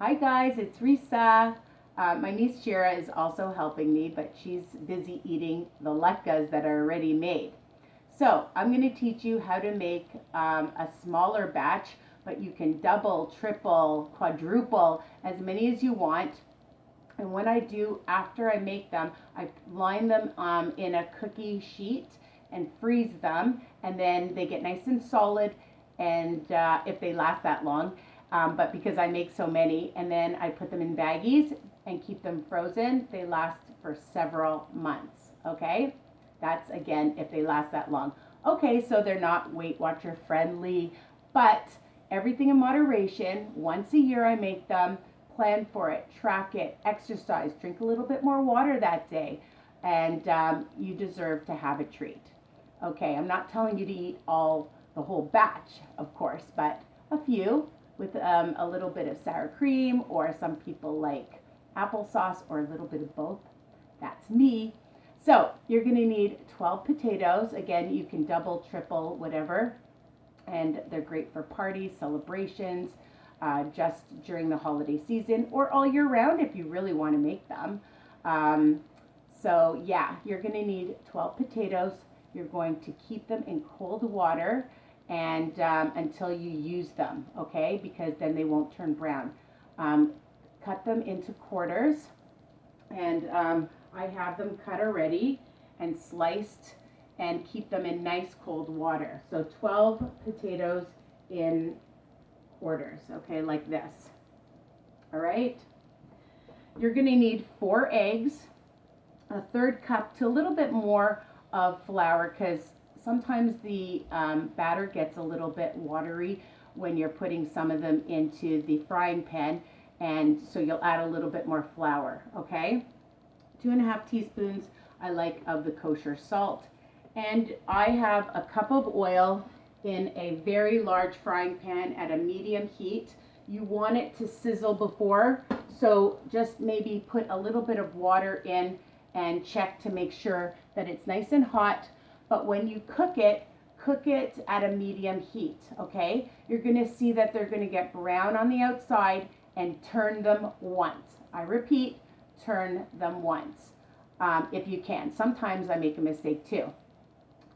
Hi guys, it's Risa. My niece Shira is also helping me, but she's busy eating the latkes that are already made. So I'm going to teach you how to make a smaller batch, but you can double, triple, quadruple, as many as you want. And what I do after I make them, I line them in a cookie sheet and freeze them, and then they get nice and solid, and if they last that long. But because I make so many, and then I put them in baggies and keep them frozen, they last for several months, okay? That's, again, if they last that long. Okay, so they're not Weight Watcher friendly, but everything in moderation. Once a year I make them, plan for it, track it, exercise, drink a little bit more water that day, and you deserve to have a treat. Okay, I'm not telling you to eat the whole batch, of course, but a few, with a little bit of sour cream, or some people like applesauce, or a little bit of both. That's me. So you're going to need 12 potatoes. Again, you can double, triple, whatever, and they're great for parties, celebrations, just during the holiday season, or all year round if you really want to make them. So yeah, you're going to need 12 potatoes. You're going to keep them in cold water and until you use them, okay? Because then they won't turn brown. Cut them into quarters, and I have them cut already and sliced, and keep them in nice cold water. So 12 potatoes in quarters, okay, like this. All right. You're going to need 4 eggs, a 1/3 cup to a little bit more of flour, because sometimes the batter gets a little bit watery when you're putting some of them into the frying pan, and so you'll add a little bit more flour, okay? 2½ teaspoons I like of the kosher salt, and I have a cup of oil in a very large frying pan at a medium heat. You want it to sizzle before, so just maybe put a little bit of water in and check to make sure that it's nice and hot. But when you cook it at a medium heat, okay? You're gonna see that they're gonna get brown on the outside, and turn them once. I repeat, turn them once, if you can. Sometimes I make a mistake too.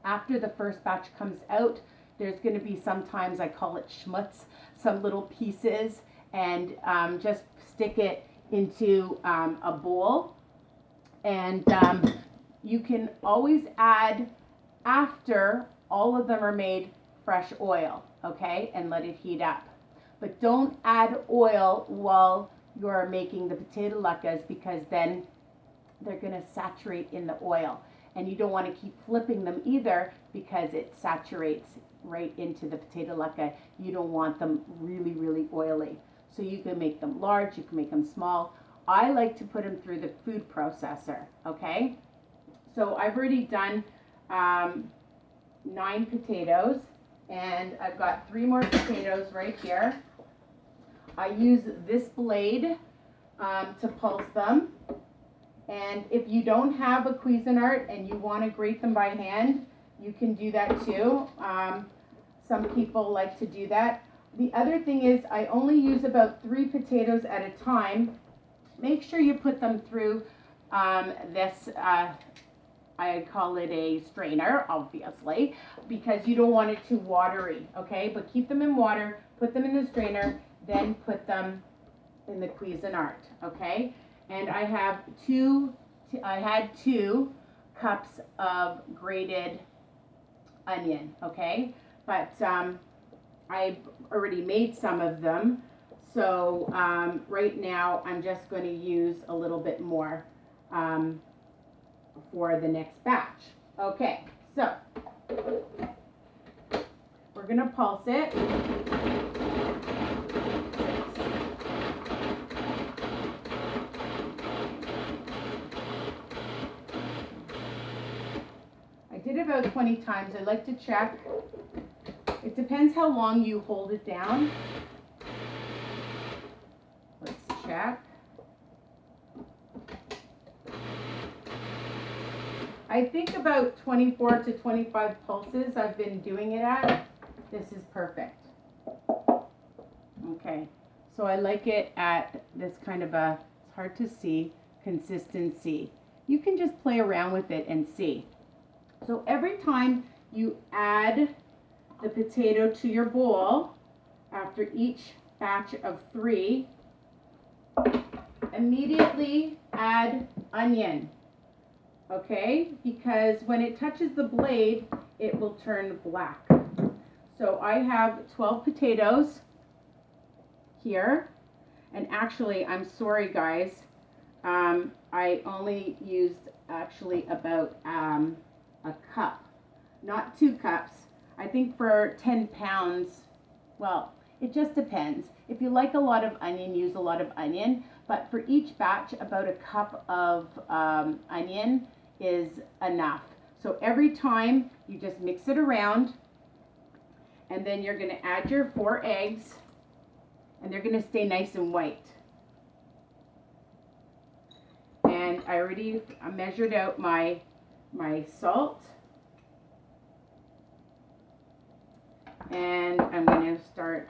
After the first batch comes out, there's gonna be sometimes, I call it schmutz, some little pieces, and just stick it into a bowl. And you can always add, after all of them are made, fresh oil, okay, and let it heat up. But don't add oil while you're making the potato latkes, because then they're going to saturate in the oil, and you don't want to keep flipping them either, because it saturates right into the potato latke. You don't want them really, really oily. So you can make them large, you can make them small. I like to put them through the food processor, okay? So I've already done 9 potatoes, and I've got 3 more potatoes right here. I use this blade to pulse them, and if you don't have a Cuisinart and you want to grate them by hand, you can do that too. Some people like to do that. The other thing is, I only use about 3 potatoes at a time. Make sure you put them through this, I call it a strainer, obviously, because you don't want it too watery, okay? But keep them in water, put them in the strainer, then put them in the Cuisinart, okay? And I have I had 2 cups of grated onion, okay? But I've already made some of them, so right now I'm just going to use a little bit more for the next batch. Okay, so we're going to pulse it. I did about 20 times. I like to check. It depends how long you hold it down. Let's check. I think about 24 to 25 pulses I've been doing it at. This is perfect. Okay, So I like it at this kind of a, it's hard to see, consistency. You can just play around with it and see. So every time you add the potato to your bowl, after each batch of 3, immediately add onion, okay? Because when it touches the blade, it will turn black. So I have 12 potatoes here, and actually, I'm sorry guys, I only used actually about a cup, not 2 cups. I think for 10 pounds, well, it just depends. If you like a lot of onion, use a lot of onion, but for each batch, about a cup of onion is enough. So every time you just mix it around, and then you're gonna add your 4 eggs, and they're gonna stay nice and white. And I already measured out my salt. And I'm gonna start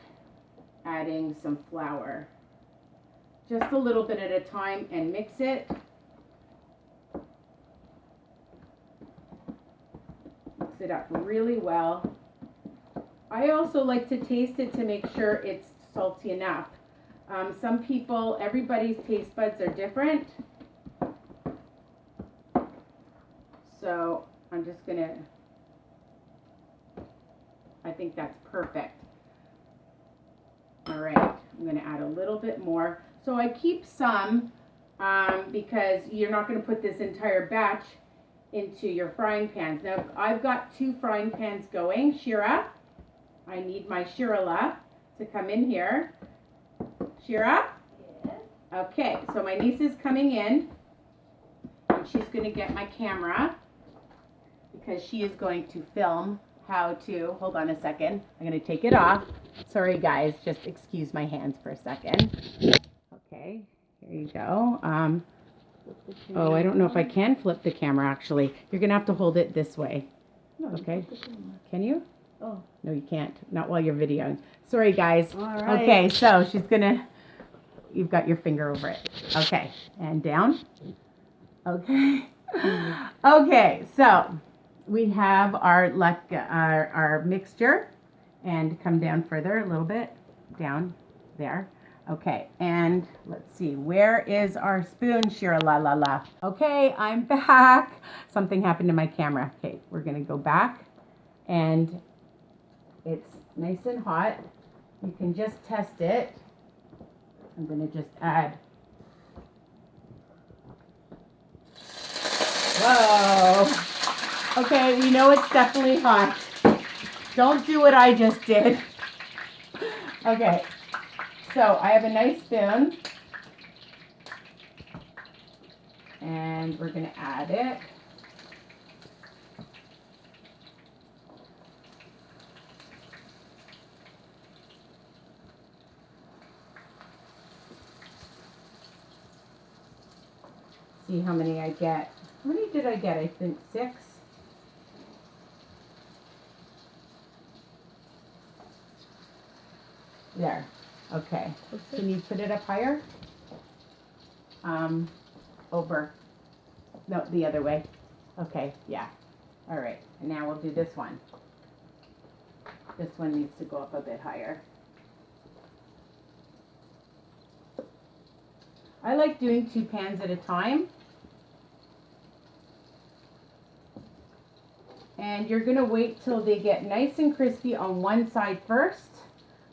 adding some flour. Just a little bit at a time and mix it. Mix it up really well. I also like to taste it to make sure it's salty enough. Some people, everybody's taste buds are different. So I'm just gonna, I think that's perfect. All right, I'm gonna add a little bit more. So I keep some because you're not gonna put this entire batch into your frying pans. Now I've got 2 frying pans going. Shira, I need my Shirala to come in here. Shira? Yes. Okay, so my niece is coming in, and she's gonna get my camera because she is going to film how to, hold on a second, I'm going to take it off. Sorry guys, just excuse my hands for a second. Okay, here you go. Oh, I don't know if I can flip the camera actually. You're going to have to hold it this way. No, okay, can you? Oh. No, you can't. Not while you're videoing. Sorry guys. All right. Okay, so she's going to, you've got your finger over it. Okay, and down. Okay. Okay, so we have our mixture, and come down further a little bit, down there. Okay, and let's see, where is our spoon, Shira? La la la. Okay, I'm back. Something happened to my camera. Okay, we're gonna go back, and it's nice and hot. You can just test it. I'm gonna just add. Whoa. Okay, we know it's definitely hot. Don't do what I just did. Okay, so I have a nice spoon. And we're going to add it. See how many I get. How many did I get? I think 6. There. Okay. Can you put it up higher? Over. No, the other way. Okay, yeah. All right. And now we'll do this one. This one needs to go up a bit higher. I like doing 2 pans at a time. And you're going to wait till they get nice and crispy on one side first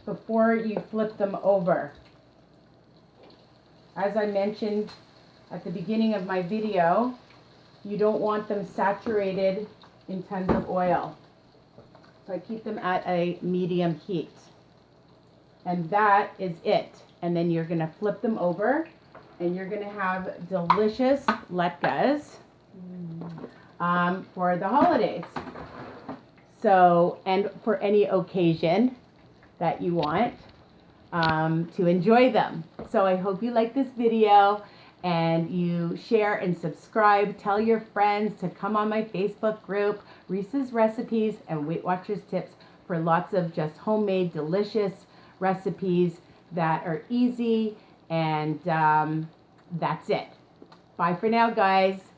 before you flip them over. As I mentioned at the beginning of my video, you don't want them saturated in tons of oil. So I keep them at a medium heat. And that is it. And then you're going to flip them over and you're going to have delicious latkes for the holidays. So, and for any occasion that you want to enjoy them. So I hope you like this video and you share and subscribe. Tell your friends to come on my Facebook group, Reese's Recipes and Weight Watchers Tips, for lots of just homemade, delicious recipes that are easy, and that's it. Bye for now, guys.